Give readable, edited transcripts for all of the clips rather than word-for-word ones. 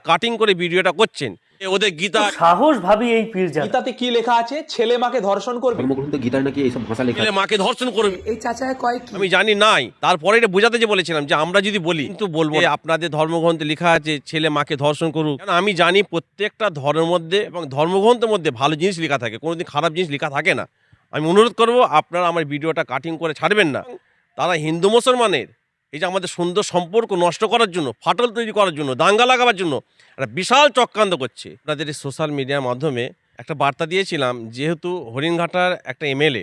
Cutting করে ভিডিওটা করছেন ওদের গীতা সাহস ভাবি এই পীরজাদা গীতাতে কি লেখা আছে? ছেলে মাকে ধর্ষণ করবে। ধর্মগ্রন্থ গীতায় নাকি এইসব ভাষা লেখা ছেলে মাকে ধর্ষণ করবে এই চাচায় কয় কি? আমি জানি নাই, তারপরে এটা বোঝাতে যে বলেছিলাম যে আমরা যদি বলি কিন্তু বলবো যে আপনাদের ধর্মগ্রন্থে লেখা আছে ছেলে মাকে ধর্ষণ করুক। কারণ আমি জানি প্রত্যেকটা ধর্মের মধ্যে এবং ধর্মগ্রন্থের মধ্যে ভালো জিনিস লেখা থাকে, কোনোদিন খারাপ জিনিস লেখা থাকে না। আমি অনুরোধ করব আপনারা আমার ভিডিওটা কাটিং করে ছাড়বেন না। তারা হিন্দু মুসলমানের এই যে আমাদের সুন্দর সম্পর্ক নষ্ট করার জন্য, ফাটল তৈরি করার জন্য, দাঙ্গা লাগাবার জন্য একটা বিশাল চক্রান্ত করছে। আপনাদের এই সোশ্যাল মিডিয়ার মাধ্যমে একটা বার্তা দিয়েছিলাম, যেহেতু হরিণঘাটার একটা এমএলএ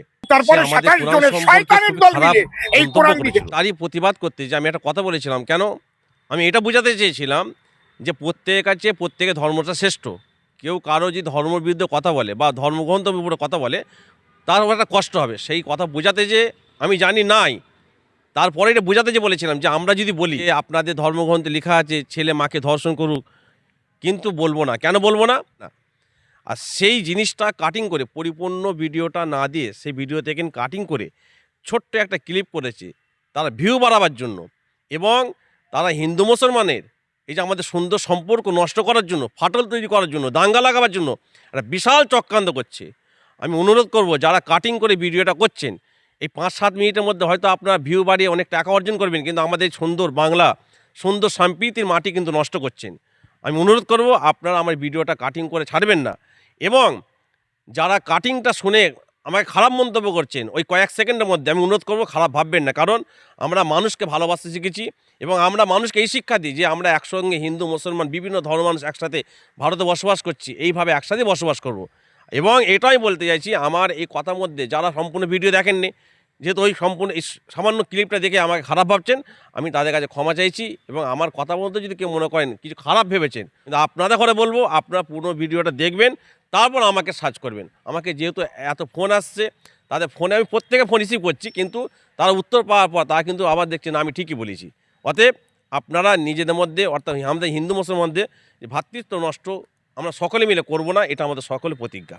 তারই প্রতিবাদ করতে যে আমি একটা কথা বলেছিলাম। কেন আমি এটা বোঝাতে চেয়েছিলাম যে প্রত্যেকের কাছে প্রত্যেকের ধর্মটা শ্রেষ্ঠ। কেউ কারো যদি ধর্মের বিরুদ্ধে কথা বলে বা ধর্মগ্রন্থের উপরে কথা বলে তার একটা কষ্ট হবে, সেই কথা বোঝাতে যে আমি জানি নাই, তারপরে এটা বোঝাতে যে বলেছিলাম যে আমরা যদি বলি যে আপনাদের ধর্মগ্রন্থে লেখা আছে ছেলে মাকে ধর্ষণ করুক, কিন্তু বলবো না। কেন বলবো না? আর সেই জিনিসটা কাটিং করে পরিপূর্ণ ভিডিওটা না দিয়ে সেই ভিডিও থেকে কাটিং করে ছোট্ট একটা ক্লিপ করেছে তারা ভিউ বাড়াবার জন্য, এবং তারা হিন্দু মুসলমানের এই যে আমাদের সুন্দর সম্পর্ক নষ্ট করার জন্য, ফাটল তৈরি করার জন্য, দাঙ্গা লাগাবার জন্য একটা বিশাল চক্রান্ত করছে। আমি অনুরোধ করব যারা কাটিং করে ভিডিওটা করছেন, এই 5-7 মিনিটের মধ্যে হয়তো আপনারা ভিউ বাড়িয়ে অনেক টাকা অর্জন করবেন, কিন্তু আমাদের সুন্দর বাংলা, সুন্দর সম্প্রীতির মাটি কিন্তু নষ্ট করছেন। আমি অনুরোধ করব আপনারা আমার ভিডিওটা কাটিং করে ছাড়বেন না, এবং যারা কাটিংটা শুনে আমাকে খারাপ মন্তব্য করছেন ওই কয়েক সেকেন্ডের মধ্যে আমি অনুরোধ করব খারাপ ভাববেন না। কারণ আমরা মানুষকে ভালোবাসতে শিখেছি এবং আমরা মানুষকে এই শিক্ষা দিই যে আমরা একসঙ্গে হিন্দু মুসলমান বিভিন্ন ধর্ম মানুষ একসাথে ভারতে বসবাস করছি, এইভাবে একসাথে বসবাস করব। এবং এটাই বলতে চাইছি, আমার এই কথার মধ্যে যারা সম্পূর্ণ ভিডিও দেখেননি, যেহেতু ওই সম্পূর্ণ এই সামান্য ক্লিপটা দেখে আমাকে খারাপ ভাবছেন, আমি তাদের কাছে ক্ষমা চাইছি। এবং আমার কথার মধ্যে যদি কেউ মনে করেন কিছু খারাপ ভেবেছেন, কিন্তু আপনাদের ঘরে বলবো আপনারা পুরো ভিডিওটা দেখবেন, তারপর আমাকে সার্চ করবেন। আমাকে যেহেতু এত ফোন আসছে, তাদের ফোনে আমি প্রত্যেকে ফোন রিসিভ করছি, কিন্তু তারা উত্তর পাওয়ার পর তারা কিন্তু আবার দেখছে না আমি ঠিকই বলেছি। অতএব আপনারা নিজেদের মধ্যে, অর্থাৎ আমাদের হিন্দু মুসলমানদের যে ভ্রাতৃত্ব নষ্ট আমরা সকলে মিলে করব না, এটা আমাদের সকলের প্রতিজ্ঞা।